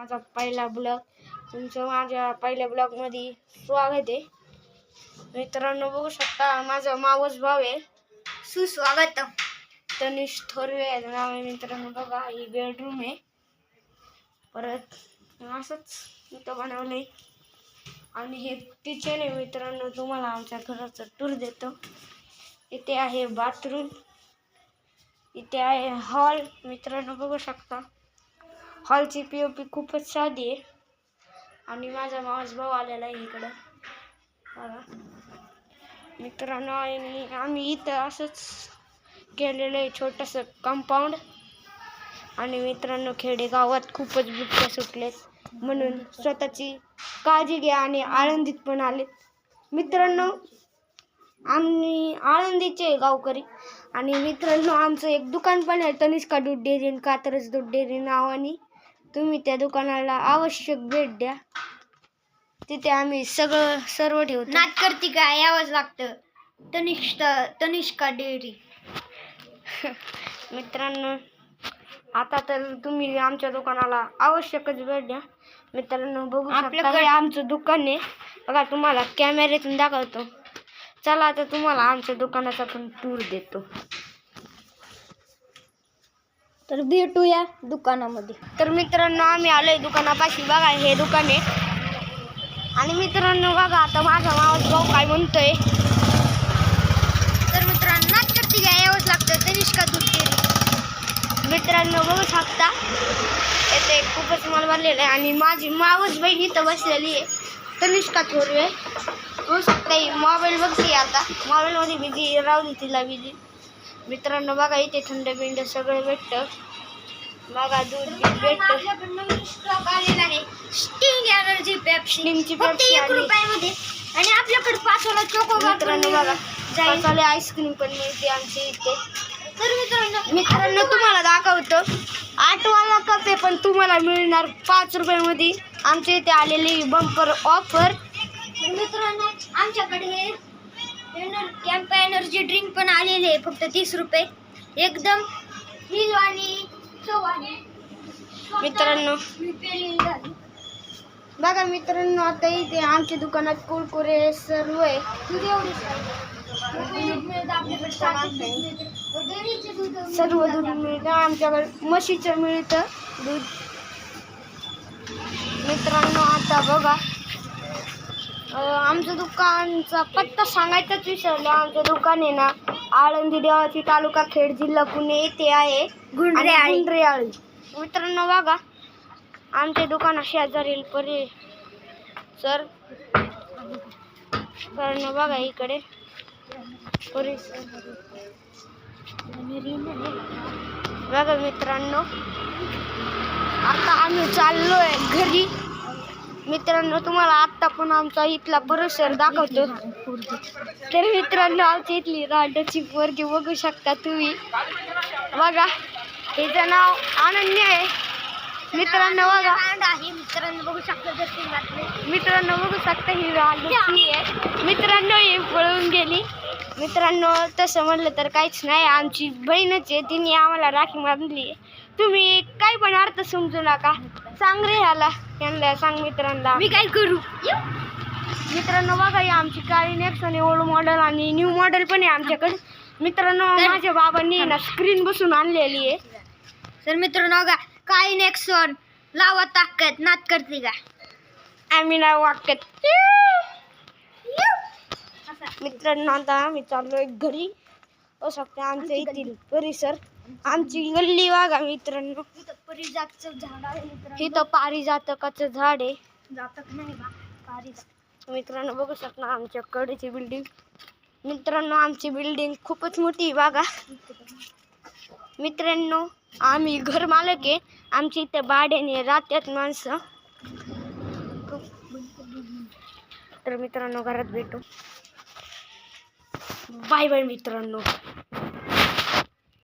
माझा पहिला ब्लॉग. तुमचं माझ्या पहिल्या ब्लॉगमध्ये स्वागत आहे. मित्रांनो बघू शकता माझा मावस भाव आहे. सुस्वागत. तनिष थोरवे नाव आहे. मित्रांनो बघा ही बेडरूम आहे. परत असंच इथं बनवलंय आणि हे किचन आहे. मित्रांनो तुम्हाला आमच्या घराचं टूर देतो. इथे आहे बाथरूम, इथे आहे हॉल. मित्रांनो बघू शकता हॉलची POP खूपच साधी आहे आणि माझा मावस भाऊ आलेला आहे इकडं बघा. मित्रांनो आम्ही इथं असंच केलेलं आहे छोटंसं कंपाऊंड. आणि मित्रांनो खेडेगावात खूपच बिबट्या सुटलेत म्हणून स्वतःची काळजी घ्या आणि आळंदीत पण आलेत. मित्रांनो आम्ही आळंदीचे गावकरी आणि मित्रांनो आमचं एक दुकान पण आहे तनिष्का दूध डेअरी आणि कात्रज दूध डेअरी नावाने. तुम्ही त्या दुकानाला आवश्यक भेट द्या. तिथे आम्ही सर्व ठेवतो. नाटकर्तिका यावंच लागतं. तनिष्का डेअरी. मित्रांनो आता तर तुम्ही आमच्या दुकानाला आवश्यकच भेट द्या. मित्रांनो बघू शकता हे आमचं दुकान आहे बघा. तुम्हाला कॅमेऱ्यातून दाखवतो. चला आता तुम्हाला आमच्या दुकानाचा पण टूर देतो. तर भेटूया दुकानामध्ये. तर मित्रांनो आम्ही आलोय दुकानापाशी. बघा हे दुकान आहे. आणि मित्रांनो बघा आता माझा मावस भाऊ काय म्हणतोय. तर मित्रांनो नाटकर्तिका यावंच लागतं. तनिष्का दूध डेअरी. मित्रांनो बघू शकता येथे खूपच माल भरलेला आहे आणि माझी मावस बहीण इथं बसलेली आहे तनिष्का थोरवे. बघू शकता ही मोबाईल बघते आता. मोबाईलमध्ये बिझी राहू तिला बिझी. मित्रांनो बघा इथे थंड बिंड सगळं भेटतं. बघा दूध भेटतं. स्टॉक आलेला आहे. Sting energy Pepsi. स्टिंगची फक्त पेप्सी 1 रुपयामध्ये. आणि आपल्याकडे 5 वाला चोकोबार. मित्रांनो बघा मसाले आईस्क्रीम पण मिळते आमच्या इथे. तर मित्रांनो तुम्हाला दाखवतो 8 वाला कप आहे पण तुम्हाला मिळणार 5 रुपयामध्ये. आमच्या इथे आलेली बंपर ऑफर. मित्रांनो आमच्याकडे कॅम्प एनर्जी ड्रिंक पण आलेले आहे फक्त 30 रुपये. एकदम हिल आणि चव आहे. मित्रांनो बघा मित्रांनो आता इथे आमच्या दुकानात कुरकुरे सर्व आहे. सर्व दूध मिळतं आमच्याकडे. म्हशीचं मिळतं दूध. मित्रांनो आता बघा आमचं दुकानचा पत्ता सांगायचाच विसरलो. आमचं दुकान आहे ना आळंदी देवाची तालुका खेड जिल्हा पुणे येथे आहे गुंडरेआळी. मित्रांनो बघा आमच्या दुकाना शेजारील परिसर. कारण बघा इकडे परिसर बघा. मित्रांनो आता आम्ही चाललोय घरी. मित्रांनो तुम्हाला आत्ता पण आमचा इथला परिसर दाखवतो. तर मित्रांनो आमच्या इथली रांडची पोरगी बघू शकता तुम्ही. बघा हिचं नाव अनन्या आहे. मित्रांनो बघा मित्रांनो बघू शकता. मित्रांनो बघू शकता ही रांडची आहे. मित्रांनो ही पळून गेली. मित्रांनो तसं म्हणलं तर काहीच नाही आमची बहीणच आहे. तिने आम्हाला राखी बांधली आहे. तुम्ही काही पण अर्थ समजू नका. सांग रे यांना सांग मित्रांना मी काय करू. मित्रांनो बघा ही आमची काळी नेक्सॉन ओल्ड मॉडेल आणि न्यू मॉडेल पण आहे आमच्याकडे. मित्रांनो माझ्या बाबांनी ना स्क्रीन बसून आणलेली आहे. तर मित्रांनो बघा काही नेक्सॉन लावा ताकद नाटकर्तिका. आम्ही नाही वाटत. मित्रांनो आता आम्ही चाललोय घरी. हो शकते आमच्या येथील परिसर आमची गल्ली बघा. मित्रांनो परिजातचं झाड आहे. हे तर पारिजातकाचं झाड आहे. जातक नाही बा पारिजात. मित्रांनो बघू शकता आमच्या कडेची बिल्डिंग. मित्रांनो आमची बिल्डिंग खूपच मोठी आहे बघा. मित्रांनो आम्ही घर मालक आहे. आमच्या इथे भाड्याने राहतात माणसं. तर मित्रांनो घरात भेटू. बाय बाय मित्रांनो.